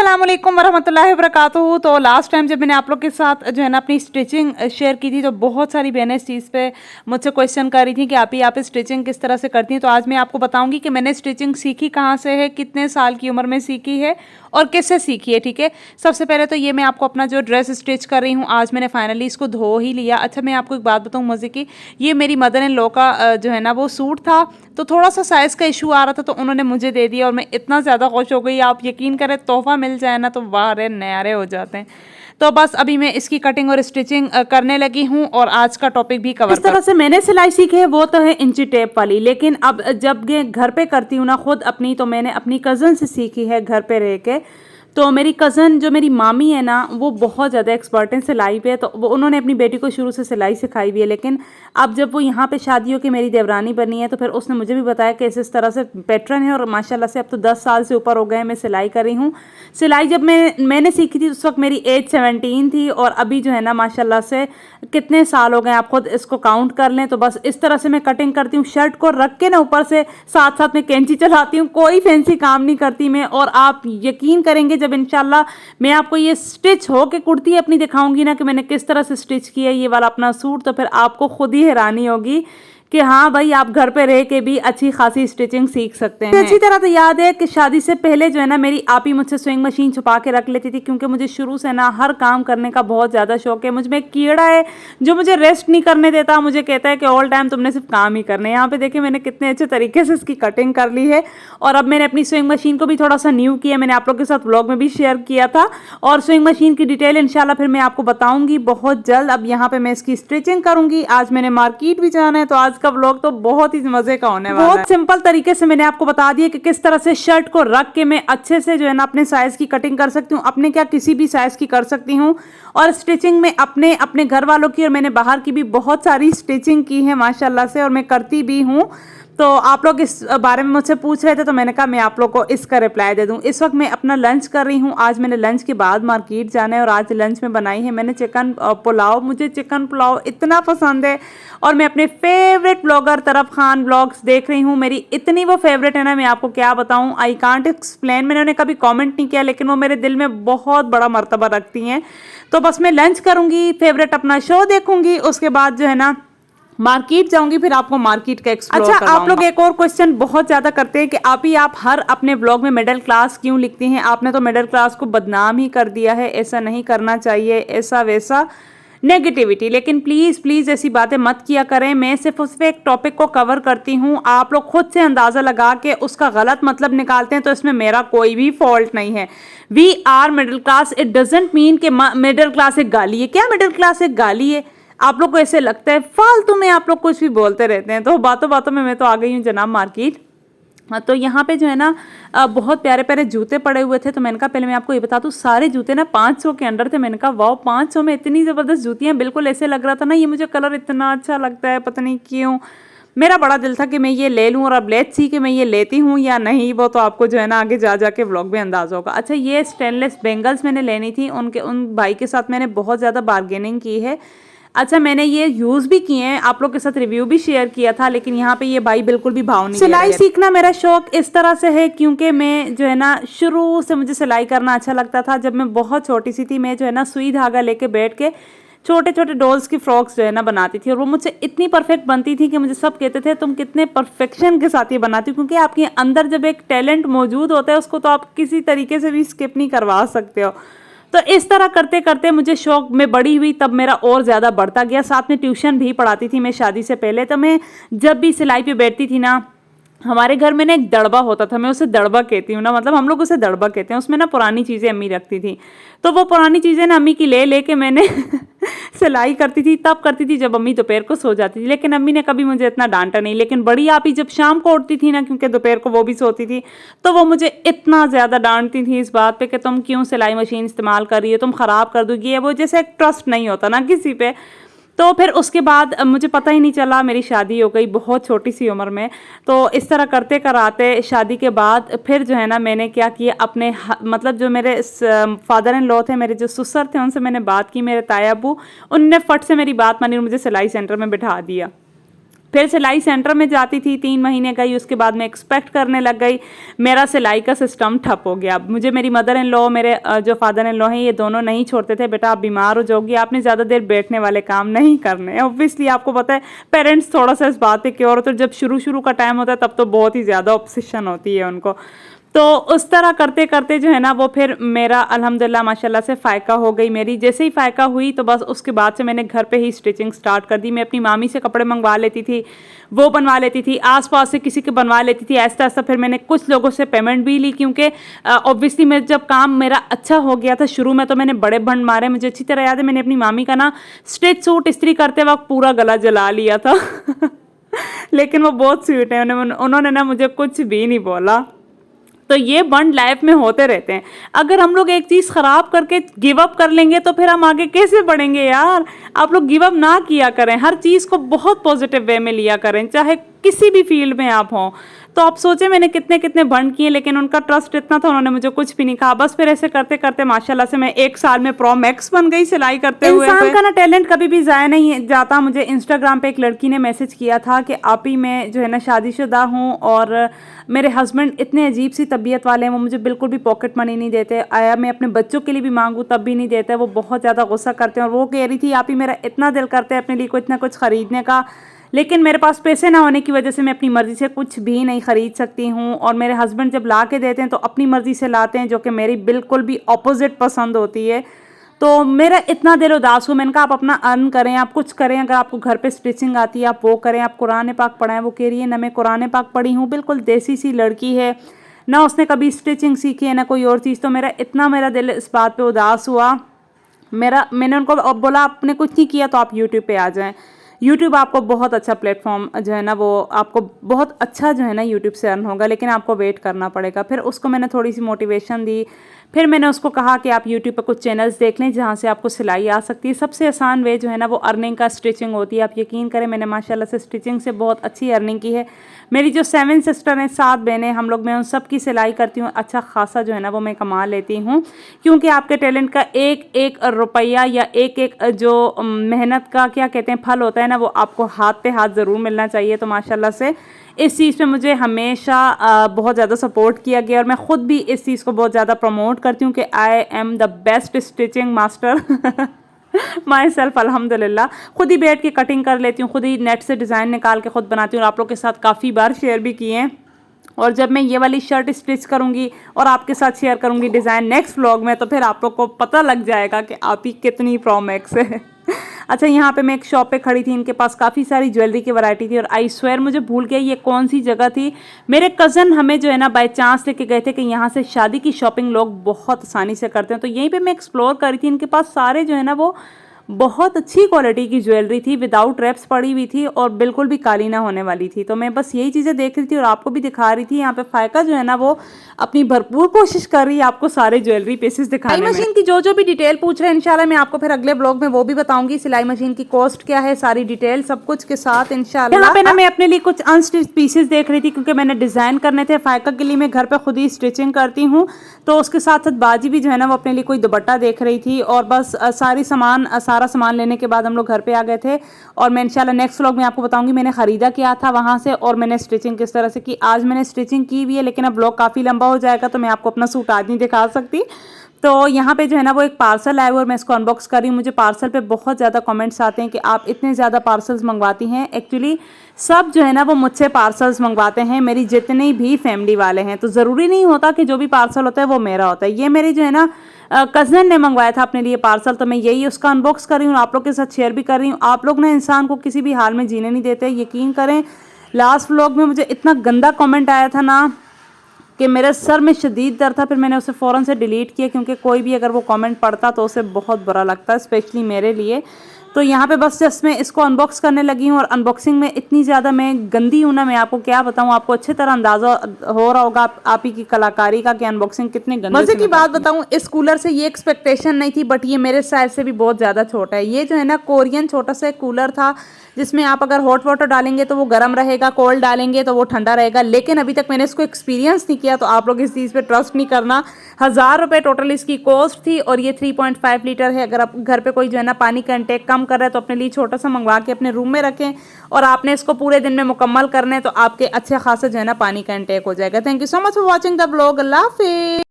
अस्सलाम वालेकुम वरहमतुल्लाहि वबरकातुहू। तो लास्ट टाइम जब मैंने आप लोग के साथ जो है ना अपनी स्टिचिंग शेयर की थी तो बहुत सारी बहनें इस चीज़ पे मुझसे क्वेश्चन कर रही थी कि आप ही स्टिचिंग किस तरह से करती हैं। तो आज मैं आपको बताऊंगी कि मैंने स्टिचिंग सीखी कहाँ से है, कितने साल की उम्र में सीखी है और किससे सीखी है। ठीक है, सबसे पहले तो ये मैं आपको अपना जो ड्रेस स्टिच कर रही हूँ आज मैंने फाइनली इसको धो ही लिया। अच्छा, मैं आपको एक बात बताऊँ मज़े की, ये मेरी मदर इन लॉ का जो है ना वो सूट था, तो थोड़ा सा साइज़ का इशू आ रहा था तो उन्होंने मुझे दे दिया और मैं इतना ज़्यादा खुश हो गई। आप यकीन करें, तोहफा मिल जाए ना तो वाह रे न्यारे हो जाते हैं। तो बस अभी मैं इसकी कटिंग और स्टिचिंग करने लगी हूँ और आज का टॉपिक भी कवर इस तरह से मैंने सिलाई सीखी है वो तो है इंची टेप वाली, लेकिन अब जब ये घर पे करती हूँ ना खुद अपनी, तो मैंने अपनी कज़न से सीखी है घर पे रह के। तो मेरी कज़न जो मेरी मामी है ना वो बहुत ज़्यादा एक्सपर्ट है सिलाई पे, तो वो उन्होंने अपनी बेटी को शुरू से सिलाई सिखाई हुई है। लेकिन अब जब वो यहाँ पे शादी हो के मेरी देवरानी बनी है तो फिर उसने मुझे भी बताया कि इस तरह से पैटर्न है और माशाल्लाह से अब तो 10 साल से ऊपर हो गए मैं सिलाई कर रही हूँ। सिलाई जब मैंने सीखी थी उस वक्त मेरी एज 17 थी और अभी जो है ना माशाल्लाह से कितने साल हो गए आप खुद इसको काउंट कर लें। तो बस इस तरह से मैं कटिंग करती हूँ, शर्ट को रख के ना ऊपर से साथ साथ में कैंची चलाती हूँ, कोई फैंसी काम नहीं करती मैं। और आप यकीन करेंगे जब इंशाल्लाह मैं आपको ये स्टिच हो के कुर्ती अपनी दिखाऊंगी ना कि मैंने किस तरह से स्टिच किया ये वाला अपना सूट, तो फिर आपको खुद ही हैरानी होगी कि हाँ भाई आप घर पे रह के भी अच्छी खासी स्टिचिंग सीख सकते हैं। अच्छी तरह तो याद है कि शादी से पहले जो है ना मेरी आप ही मुझसे स्विंग मशीन छुपा के रख लेती थी, क्योंकि मुझे शुरू से ना हर काम करने का बहुत ज़्यादा शौक है। मुझ में एक कीड़ा है जो मुझे रेस्ट नहीं करने देता, मुझे कहता है कि ऑल टाइम तुमने सिर्फ काम ही करना है। यहाँ पे देखिए मैंने कितने अच्छे तरीके से इसकी कटिंग कर ली है और अब मैंने अपनी स्विंग मशीन को भी थोड़ा सा न्यू किया, मैंने आप लोग के साथ व्लॉग में भी शेयर किया था और स्विंग मशीन की डिटेल इंशाल्लाह फिर मैं आपको बताऊंगी बहुत जल्द। अब यहाँ पे मैं इसकी स्टिचिंग करूंगी। आज मैंने मार्केट भी जाना है तो आज का व्लॉग तो बहुत ही मजे का होने वाला है। बहुत सिंपल तरीके से मैंने आपको बता दिया कि किस तरह से शर्ट को रख के मैं अच्छे से जो है ना अपने साइज की कटिंग कर सकती हूँ, अपने क्या किसी भी साइज की कर सकती हूँ। और स्टिचिंग में अपने अपने घर वालों की और मैंने बाहर की भी बहुत सारी स्टिचिंग की है माशाल्लाह से, और मैं करती भी हूँ। तो आप लोग इस बारे में मुझसे पूछ रहे थे तो मैंने कहा मैं आप लोग को इसका रिप्लाई दे दूं। इस वक्त मैं अपना लंच कर रही हूं। आज मैंने लंच के बाद मार्केट जाना है और आज लंच में बनाई है मैंने चिकन पुलाव। मुझे चिकन पुलाव इतना पसंद है और मैं अपने फेवरेट ब्लॉगर तरफ खान ब्लॉग्स देख रही हूँ। मेरी इतनी वो फेवरेट है ना, मैं आपको क्या बताऊँ, आई कांट एक्सप्लेन। मैंने उन्हें कभी कॉमेंट नहीं किया लेकिन वो मेरे दिल में बहुत बड़ा मर्तबा रखती हैं। तो बस मैं लंच करूँगी, फेवरेट अपना शो देखूँगी, उसके बाद जो है ना मार्केट जाऊंगी, फिर आपको मार्केट का एक्सप्लोर अच्छा, आप लोग एक और क्वेश्चन बहुत ज्यादा करते हैं कि आप हर अपने ब्लॉग में मिडिल क्लास क्यों लिखती हैं, आपने तो मिडिल क्लास को बदनाम ही कर दिया है, ऐसा नहीं करना चाहिए, ऐसा वैसा नेगेटिविटी। लेकिन प्लीज़ प्लीज़ ऐसी बातें मत किया करें। मैं सिर्फ उस पर एक टॉपिक को कवर करती हूँ, आप लोग खुद से अंदाज़ा लगा के उसका गलत मतलब निकालते हैं, तो इसमें मेरा कोई भी फॉल्ट नहीं है। We are middle class, it doesn't mean कि मिडिल क्लास एक गाली है। क्या मिडिल क्लास एक गाली है? आप लोग को ऐसे लगता है? फालतू में आप लोग कुछ भी बोलते रहते हैं। तो बातों बातों में मैं तो आ गई हूँ जनाब मार्केट। हाँ, तो यहाँ पे जो है ना बहुत प्यारे प्यारे जूते पड़े हुए थे, तो मैंने कहा पहले मैं आपको ये बता दूँ, सारे जूते ना 500 के अंडर थे। मैंने कहा वाह 500 में इतनी ज़बरदस्त जूतियाँ, बिल्कुल ऐसे लग रहा था ना ये मुझे कलर इतना अच्छा लगता है, पता नहीं क्यों मेरा बड़ा दिल था कि मैं ये ले लूँ। और अब लेट्स सी कि मैं ये लेती हूँ या नहीं, वो तो आपको जो है ना आगे जा जाके व्लॉग में अंदाज़ होगा। अच्छा, ये स्टेनलेस बेंगल्स मैंने लेनी थी, उन भाई के साथ मैंने बहुत ज़्यादा बार्गेनिंग की है। अच्छा, मैंने ये यूज़ भी किए हैं, आप लोग के साथ रिव्यू भी शेयर किया था, लेकिन यहाँ पे ये भाई बिल्कुल भी भाव नहीं। सिलाई सीखना मेरा शौक इस तरह से है क्योंकि मैं जो है ना शुरू से मुझे सिलाई करना अच्छा लगता था। जब मैं बहुत छोटी सी थी मैं जो है ना सुई धागा लेके बैठ के छोटे छोटे डॉल्स की फ्रॉक्स जो है ना बनाती थी और वो मुझसे इतनी परफेक्ट बनती थी कि मुझे सब कहते थे तुम कितने परफेक्शन के साथ ये बनाती हो, क्योंकि आपके अंदर जब एक टैलेंट मौजूद होता है उसको तो आप किसी तरीके से भी स्किप नहीं करवा सकते हो। तो इस तरह करते करते मुझे शौक में बड़ी हुई, तब मेरा और ज़्यादा बढ़ता गया। साथ में ट्यूशन भी पढ़ाती थी मैं शादी से पहले। तो मैं जब भी सिलाई पे बैठती थी ना, हमारे घर में ना एक दड़बा होता था, मैं उसे दड़बा कहती हूँ ना, मतलब हम लोग उसे दड़बा कहते हैं। उसमें ना पुरानी चीज़ें अम्मी रखती थी, तो वो पुरानी चीज़ें ना अम्मी की ले के मैंने सिलाई करती थी। तब करती थी जब अम्मी दोपहर को सो जाती थी, लेकिन अम्मी ने कभी मुझे इतना डांटा नहीं। लेकिन बड़ी आपी जब शाम को उठती थी ना, क्योंकि दोपहर को वो भी सोती थी, तो वो मुझे इतना ज़्यादा डांटती थी इस बात पे कि तुम क्यों सिलाई मशीन इस्तेमाल कर रही हो, तुम ख़राब कर दोगी। है वो जैसे एक ट्रस्ट नहीं होता ना किसी पे। तो फिर उसके बाद मुझे पता ही नहीं चला, मेरी शादी हो गई बहुत छोटी सी उम्र में। तो इस तरह करते कराते शादी के बाद फिर जो है ना मैंने क्या किया, अपने मतलब जो मेरे फादर इन लॉ थे, मेरे जो ससुर थे, उनसे मैंने बात की, मेरे ताया अबू, उनने फट से मेरी बात मानी और मुझे सिलाई सेंटर में बिठा दिया। फिर सिलाई सेंटर में जाती थी, 3 महीने गई, उसके बाद मैं एक्सपेक्ट करने लग गई। मेरा सिलाई का सिस्टम ठप हो गया। मुझे मेरी मदर इन लॉ, मेरे जो फादर इन लॉ हैं, ये दोनों नहीं छोड़ते थे, बेटा आप बीमार हो जाओगी, आपने ज़्यादा देर बैठने वाले काम नहीं करने। ऑब्वियसली आपको पता है पेरेंट्स थोड़ा सा इस बात पे क्योर होते हैं, जब शुरू का टाइम होता है तब तो बहुत ही ज़्यादा ऑब्सेशन होती है उनको। तो उस तरह करते करते जो है ना वो फिर मेरा अल्हम्दुलिल्लाह माशाल्लाह से फ़ायका हो गई मेरी। जैसे ही फ़ायका हुई तो बस उसके बाद से मैंने घर पे ही स्टिचिंग स्टार्ट कर दी। मैं अपनी मामी से कपड़े मंगवा लेती थी, वो बनवा लेती थी, आसपास से किसी के बनवा लेती थी। ऐसा ऐसा फिर मैंने कुछ लोगों से पेमेंट भी ली, क्योंकि ऑब्वियसली मैं जब काम मेरा अच्छा हो गया था शुरू में तो मैंने बड़े बंड मारे। मुझे अच्छी तरह याद है मैंने अपनी मामी का ना स्टिच सूट इस्त्री करते वक्त पूरा गला जला लिया था लेकिन वो बहुत स्वीट है, उन्होंने ना मुझे कुछ भी नहीं बोला। तो ये बंड लाइफ में होते रहते हैं। अगर हम लोग एक चीज़ ख़राब करके गिव अप कर लेंगे तो फिर हम आगे कैसे बढ़ेंगे यार। आप लोग गिव अप ना किया करें, हर चीज़ को बहुत पॉजिटिव वे में लिया करें, चाहे किसी भी फील्ड में आप हों। तो आप सोचें मैंने कितने कितने बंड किए, लेकिन उनका ट्रस्ट इतना था, उन्होंने मुझे कुछ भी नहीं कहा। बस फिर ऐसे करते करते माशाल्लाह से मैं 1 साल में प्रो मैक्स बन गई सिलाई करते हुए। इंसान का ना टैलेंट कभी भी ज़ाया नहीं जाता। मुझे इंस्टाग्राम पे एक लड़की ने मैसेज किया था कि आप ही मैं जो है ना शादीशुदा हूँ और मेरे हस्बैंड इतने अजीब सी तबीयत वाले हैं, वो मुझे बिल्कुल भी पॉकेट मनी नहीं देते। आया मैं अपने बच्चों के लिए भी मांगूँ तब भी नहीं देते, वो बहुत ज़्यादा गुस्सा करते हैं। और वो कह रही थी आप ही मेरा इतना दिल करता है अपने लिए को इतना कुछ ख़रीदने का, लेकिन मेरे पास पैसे ना होने की वजह से मैं अपनी मर्ज़ी से कुछ भी नहीं ख़रीद सकती हूँ। और मेरे हस्बैंड जब ला के देते हैं तो अपनी मर्ज़ी से लाते हैं, जो कि मेरी बिल्कुल भी अपोजिट पसंद होती है। तो मेरा इतना दिल उदास हुआ। मैंने कहा आप अपना अर्न करें, आप कुछ करें, अगर आपको घर पे स्टिचिंग आती है आप वो करें, आप कुरान पाक पढ़ाएं। वो कह रही है ना मैं कुरान पाक पढ़ी हूँ, बिल्कुल देसी सी लड़की है, ना उसने कभी स्टिचिंग सीखी है ना कोई और चीज़। तो मेरा दिल इस बात पर उदास हुआ। मैंने उनको बोला आपने कुछ नहीं किया तो आप यूट्यूब पे आ जाएं। यूट्यूब आपको बहुत अच्छा प्लेटफॉर्म जो है ना वो आपको बहुत अच्छा जो है ना यूट्यूब से अर्न होगा, लेकिन आपको वेट करना पड़ेगा। फिर उसको मैंने थोड़ी सी मोटिवेशन दी। फिर मैंने उसको कहा कि आप यूट्यूब पे कुछ चैनल्स देख लें जहाँ से आपको सिलाई आ सकती है। सबसे आसान वे जो है ना वो अर्निंग का स्टिचिंग होती है। आप यकीन करें मैंने माशाल्लाह से स्टिचिंग से बहुत अच्छी अर्निंग की है। मेरी जो 7 सिस्टर हैं, 7 बहनें, हम लोग मैं उन सब की सिलाई करती हूँ, अच्छा खासा जो है ना वो मैं कमा लेती हूँ। क्योंकि आपके टैलेंट का एक एक रुपया या एक एक जो मेहनत का क्या कहते हैं फल होता है ना, वो आपको हाथ पे हाथ ज़रूर मिलना चाहिए। तो माशाल्लाह से इस चीज़ पे मुझे हमेशा बहुत ज़्यादा सपोर्ट किया गया और मैं ख़ुद भी इस चीज़ को बहुत ज़्यादा प्रमोट करती हूँ कि I am the best stitching master my self अल्हम्दुलिल्लाह। खुद ही बैठ के कटिंग कर लेती हूँ, खुद ही नेट से डिज़ाइन निकाल के खुद बनाती हूँ और आप लोग के साथ काफ़ी बार शेयर भी किए हैं। और जब मैं ये वाली शर्ट स्टिच करूँगी और आपके साथ शेयर करूँगी डिज़ाइन नेक्स्ट व्लॉग में, तो फिर आप लोग को पता लग जाएगा कि आप ही कितनी प्रो मैक्स है। अच्छा, यहाँ पे मैं एक शॉप पे खड़ी थी, इनके पास काफ़ी सारी ज्वेलरी की वैरायटी थी और आई स्वेयर मुझे भूल गया ये कौन सी जगह थी। मेरे कज़न हमें जो है ना बाय चांस लेके गए थे कि यहाँ से शादी की शॉपिंग लोग बहुत आसानी से करते हैं। तो यहीं पे मैं एक्सप्लोर कर रही थी, इनके पास सारे जो है ना वो बहुत अच्छी क्वालिटी की ज्वेलरी थी, विदाउट रैप्स पड़ी हुई थी और बिल्कुल भी काली ना होने वाली थी। तो मैं बस यही चीज़ें देख रही थी और आपको भी दिखा रही थी। यहाँ पे फ़ायका जो है ना वो अपनी भरपूर कोशिश कर रही है आपको सारे ज्वेलरी पीसेस दिखाने में। मशीन की जो भी डिटेल पूछ रहे हैं इंशाल्लाह मैं आपको फिर अगले ब्लॉग में वो भी बताऊंगी। सिलाई मशीन की कॉस्ट क्या है, सारी डिटेल सब कुछ के साथ इंशाल्लाह। यहाँ पे ना मैं अपने लिए कुछ अनस्टिच पीसेस देख रही थी क्योंकि मैंने डिज़ाइन करने थे। फ़ायका के लिए मैं घर पर खुद ही स्टिचिंग करती हूँ, तो उसके साथ साथ बाजी भी जो है ना वो अपने लिए कोई दुपट्टा देख रही थी। और बस सारा सामान लेने के बाद हम लोग घर पे आ गए थे और मैं इंशाल्लाह नेक्स्ट व्लॉग में आपको बताऊंगी मैंने ख़रीदा क्या था वहाँ से और मैंने स्टिचिंग किस तरह से की। आज मैंने स्टिचिंग की भी है, लेकिन अब व्लॉग काफ़ी लंबा हो जाएगा तो मैं आपको अपना सूट आज नहीं दिखा सकती। तो यहाँ पे जो है ना वो एक पार्सल आया हुआ और मैं इसको अनबॉक्स कर रही हूँ। मुझे पार्सल पे बहुत ज़्यादा कमेंट्स आते हैं कि आप इतने ज़्यादा पार्सल्स मंगवाती हैं। एक्चुअली सब जो है ना वो मुझसे पार्सल्स मंगवाते हैं, मेरी जितनी भी फैमिली वाले हैं। तो ज़रूरी नहीं होता कि जो भी पार्सल होता है वो मेरा होता है। ये मेरी जो है ना कज़न ने मंगवाया था अपने लिए पार्सल, तो मैं यही उसका अनबॉक्स कर रही हूँ, आप लोग के साथ शेयर भी कर रही हूँ। आप लोग ना इंसान को किसी भी हाल में जीने नहीं देते, यकीन करें। लास्ट व्लॉग में मुझे इतना गंदा कमेंट आया था ना कि मेरे सर में शदीद दर्द था, फिर मैंने उसे फ़ौरन से डिलीट किया क्योंकि कोई भी अगर वो कमेंट पढ़ता तो उसे बहुत बुरा लगता है, स्पेशली मेरे लिए। तो यहाँ पे बस जस्ट मैं इसको अनबॉक्स करने लगी हूँ और अनबॉक्सिंग में इतनी ज़्यादा मैं गंदी हूँ ना, मैं आपको क्या बताऊँ। आपको अच्छी तरह अंदाज़ा हो रहा होगा आप ही की कलाकारी का कि अनबॉक्सिंग कितने गंदे। मज़े की बात बताऊँ, इस कूलर से ये एक्सपेक्टेशन नहीं थी, बट ये मेरे साइज से भी बहुत ज़्यादा छोटा है। ये जो है ना कोरियन छोटा सा कूलर था जिसमें आप अगर हॉट वाटर डालेंगे तो वो गर्म रहेगा, कोल्ड डालेंगे तो वो ठंडा रहेगा। लेकिन अभी तक मैंने इसको एक्सपीरियंस नहीं किया, तो आप लोग इस चीज़ पे ट्रस्ट नहीं करना। 1000 रुपये टोटल इसकी कॉस्ट थी और ये 3.5 लीटर है। अगर आप घर पे कोई जो है ना पानी का इंटेक कम कर रहे हैं तो अपने लिए छोटा सा मंगवा के अपने रूम में रखें और आपने इसको पूरे दिन में मुकम्मल करना है तो आपके अच्छे खासे जो है ना पानी का इंटेक हो जाएगा। Thank you so much for watching the blog. अल्लाह हाफिज़।